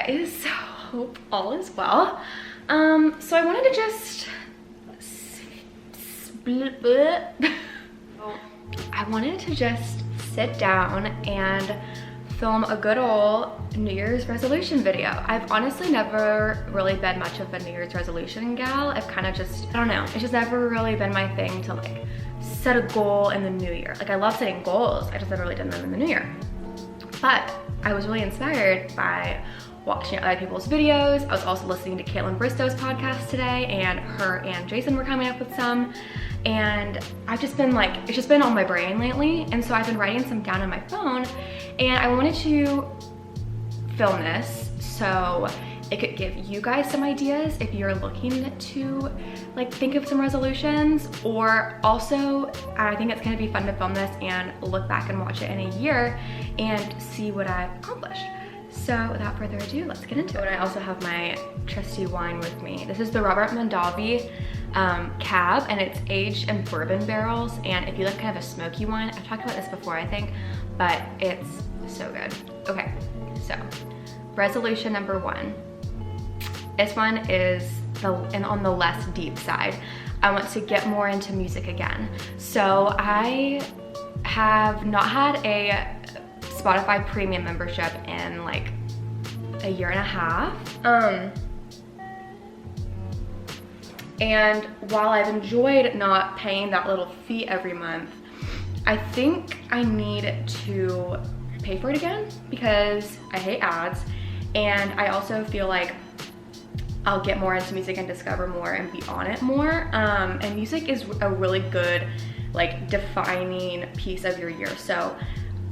guys, so hope all is well. So I wanted to just sit down and film a good old New Year's resolution video. I've honestly never really been much of a New Year's resolution gal. I've kind of just, I don't know, it's just never really been my thing to like set a goal in the new year. Like, I love setting goals, I just never really done them in the new year. But I was really inspired by watching other people's videos. I was also listening to Caitlin Bristow's podcast today, and her and Jason were coming up with some. And I've just been like, it's just been on my brain lately. And so I've been writing some down on my phone, and I wanted to film this so it could give you guys some ideas if you're looking to like think of some resolutions, or also I think it's gonna be fun to film this and look back and watch it in a year and see what I've accomplished. So without further ado, let's get into it. And I also have my trusty wine with me. This is the Robert Mondavi Cab, and it's aged in bourbon barrels. And if you like kind of a smoky wine, I've talked about this before I think, but it's so good. Okay, so resolution number 1. This one is on the less deep side. I want to get more into music again. So I have not had a Spotify premium membership in like a year and a half. And while I've enjoyed not paying that little fee every month, I think I need to pay for it again because I hate ads. And I also feel like I'll get more into music and discover more and be on it more. And music is a really good like defining piece of your year. So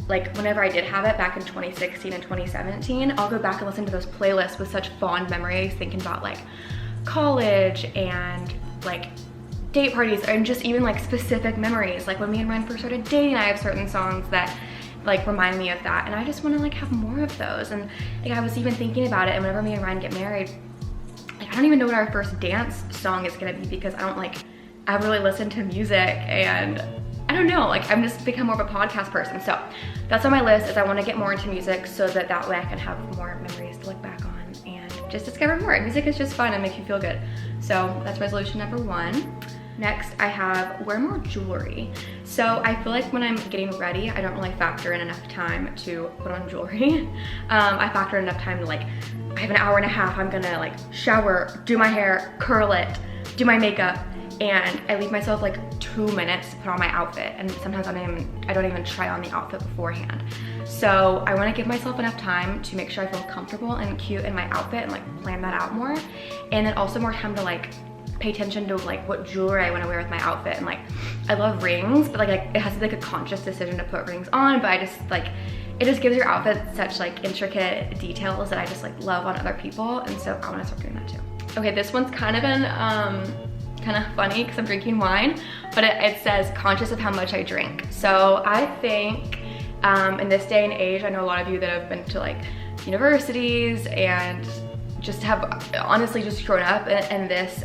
like whenever I did have it back in 2016 and 2017, I'll go back and listen to those playlists with such fond memories, thinking about like college and like date parties, and just even like specific memories. Like when me and Ryan first started dating, I have certain songs that like remind me of that, and I just want to like have more of those. And like I was even thinking about it, and whenever me and Ryan get married, like I don't even know what our first dance song is gonna be because I don't like ever really listen to music, and I don't know, like I'm just become more of a podcast person. So that's on my list, is I want to get more into music so that way I can have more memories to look back on and just discover more. Music is just fun and makes you feel good. So that's resolution number 1. Next, I have wear more jewelry. So I feel like when I'm getting ready, I don't really factor in enough time to put on jewelry. I factor in enough time to like, I have an hour and a half, I'm gonna like shower, do my hair, curl it, do my makeup, and I leave myself like 2 minutes to put on my outfit, and sometimes I don't even try on the outfit beforehand. So I want to give myself enough time to make sure I feel comfortable and cute in my outfit and like plan that out more, and then also more time to like pay attention to like what jewelry I want to wear with my outfit. And like I love rings, but like it has to be like a conscious decision to put rings on, but I just like it just gives your outfit such like intricate details that I just like love on other people, and so I want to start doing that too. Okay, this one's kind of been kind of funny because I'm drinking wine, but it says conscious of how much I drink. So I think in this day and age, I know a lot of you that have been to like universities and just have honestly just grown up in this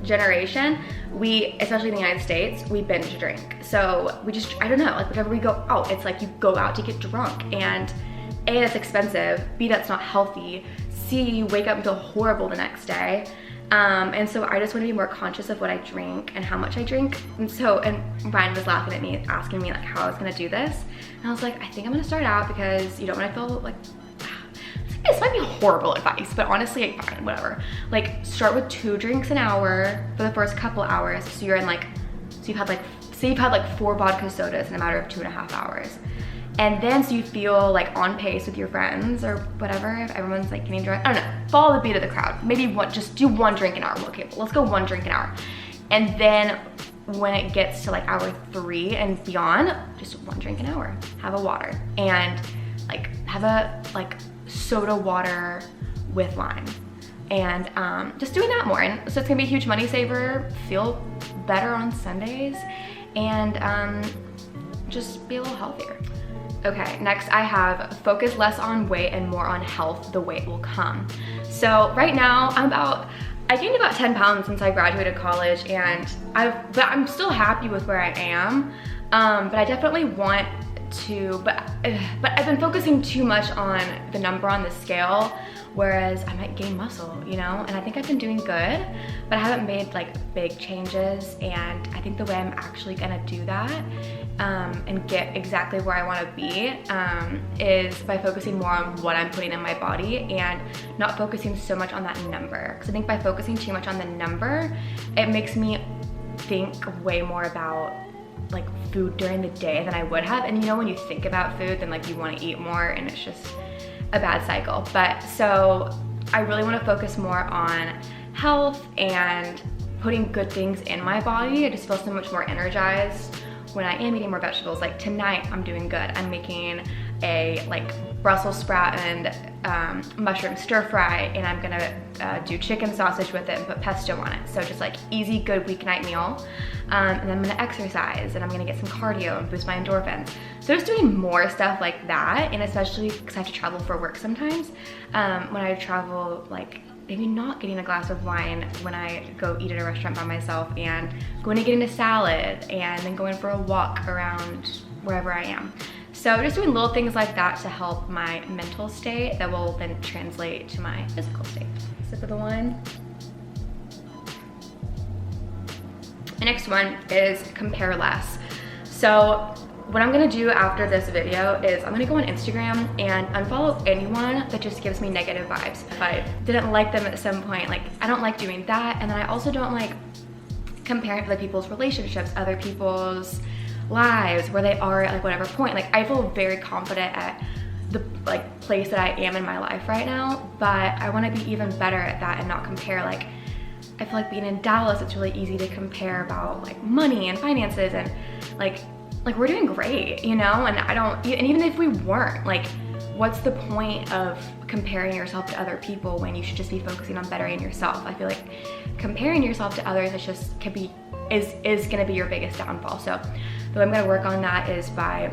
generation, we, especially in the United States, we binge drink. So we just, I don't know, like whenever we go out, it's like you go out to get drunk, and A, that's expensive, B, that's not healthy, C, you wake up and feel horrible the next day. And so I just want to be more conscious of what I drink and how much I drink. And Ryan was laughing at me, asking me like how I was gonna do this. And I was like, I think I'm gonna start out, because you don't want to feel like, this might be horrible advice, but honestly, fine, whatever. Like start with 2 drinks an hour for the first couple hours. So you're in like, so you've had like 4 vodka sodas in a matter of 2.5 hours. And then so you feel like on pace with your friends or whatever, if everyone's like getting drunk, I don't know, follow the beat of the crowd. Maybe just do 1 drink an hour. Okay, let's go 1 drink an hour. And then when it gets to like hour 3 and beyond, just 1 drink an hour. Have a water, and like have a like soda water with lime, and just doing that more. And so it's gonna be a huge money saver, feel better on Sundays, and just be a little healthier. Okay, next I have focus less on weight and more on health, the weight will come. So right now I gained about 10 pounds since I graduated college, and but I'm still happy with where I am. But I definitely want to, but I've been focusing too much on the number on the scale whereas I might gain muscle, you know? And I think I've been doing good, but I haven't made like big changes. And I think the way I'm actually gonna do that and get exactly where I wanna be is by focusing more on what I'm putting in my body and not focusing so much on that number. Because I think by focusing too much on the number, it makes me think way more about like food during the day than I would have. And you know, when you think about food, then like you want to eat more, and it's just a bad cycle. But so I really want to focus more on health and putting good things in my body. I just feel so much more energized when I am eating more vegetables. Like tonight I'm doing good. I'm making a like Brussels sprout and mushroom stir fry, and I'm gonna do chicken sausage with it and put pesto on it. So just like easy, good weeknight meal. And then I'm gonna exercise, and I'm gonna get some cardio and boost my endorphins. So just doing more stuff like that, and especially because I have to travel for work sometimes. When I travel, like maybe not getting a glass of wine when I go eat at a restaurant by myself, and going to get a salad, and then going for a walk around wherever I am. So just doing little things like that to help my mental state that will then translate to my physical state. Sip of the wine. The next one is compare less. So what I'm gonna do after this video is I'm gonna go on Instagram and unfollow anyone that just gives me negative vibes. If I didn't like them at some point, like I don't like doing that. And then I also don't like comparing other people's relationships, other people's lives, where they are at like whatever point. Like I feel very confident at the like place that I am in my life right now, but I wanna be even better at that and not compare. Like I feel like being in Dallas, it's really easy to compare about like money and finances, and like we're doing great, you know? And I don't, and even if we weren't, like what's the point of comparing yourself to other people when you should just be focusing on bettering yourself? I feel like comparing yourself to others is just is gonna be your biggest downfall. So the way I'm gonna work on that is by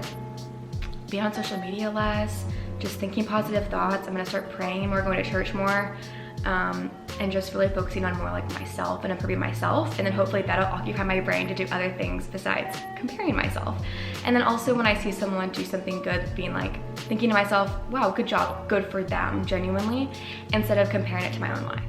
being on social media less, just thinking positive thoughts. I'm gonna start praying more, going to church more, and just really focusing on more like myself and improving myself. And then hopefully that'll occupy my brain to do other things besides comparing myself. And then also when I see someone do something good, being like, thinking to myself, wow, good job, good for them, genuinely, instead of comparing it to my own life.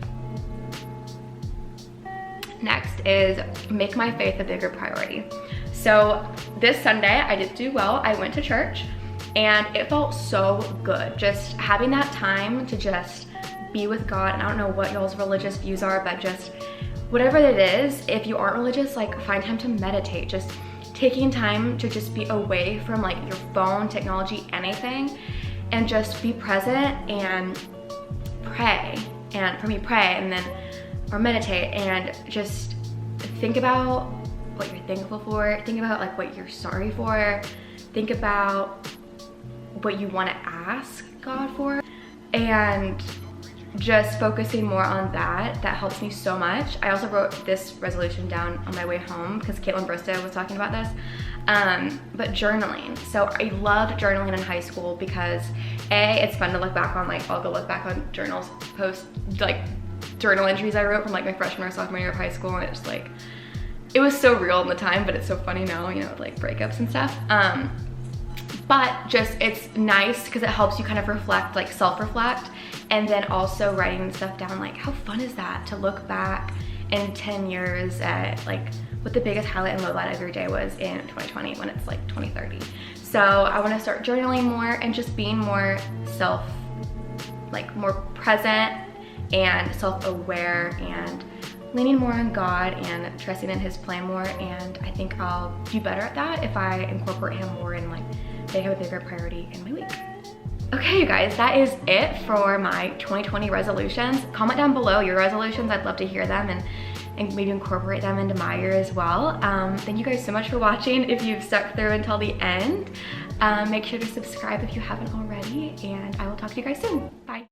Next is make my faith a bigger priority. So this Sunday I did do well. I went to church and it felt so good. Just having that time to just be with God. And I don't know what y'all's religious views are, but just whatever it is, if you aren't religious, like find time to meditate. Just taking time to just be away from like your phone, technology, anything, and just be present and pray. And for me, pray and then or meditate and just think about what you're thankful for. Think about like what you're sorry for. Think about what you want to ask God for, and just focusing more on that helps me so much. I also wrote this resolution down on my way home because Caitlin Bristow was talking about this, but journaling. So I loved journaling in high school because it's fun to look back on. Like I'll go look back on journals, post like journal entries I wrote from like my freshman or sophomore year of high school, and it's like, it was so real in the time, but it's so funny now, you know, with like breakups and stuff. But just, it's nice because it helps you kind of reflect, like self-reflect, and then also writing stuff down, like how fun is that to look back in 10 years at like what the biggest highlight and low light of your day was in 2020 when it's like 2030. So I want to start journaling more and just being more more present and self-aware and leaning more on God and trusting in His plan more. And I think I'll do better at that if I incorporate Him more and like make Him a bigger priority in my week. Okay, you guys, that is it for my 2020 resolutions. Comment down below your resolutions. I'd love to hear them and maybe incorporate them into my year as well. Thank you guys so much for watching. If you've stuck through until the end, make sure to subscribe if you haven't already, and I will talk to you guys soon. Bye.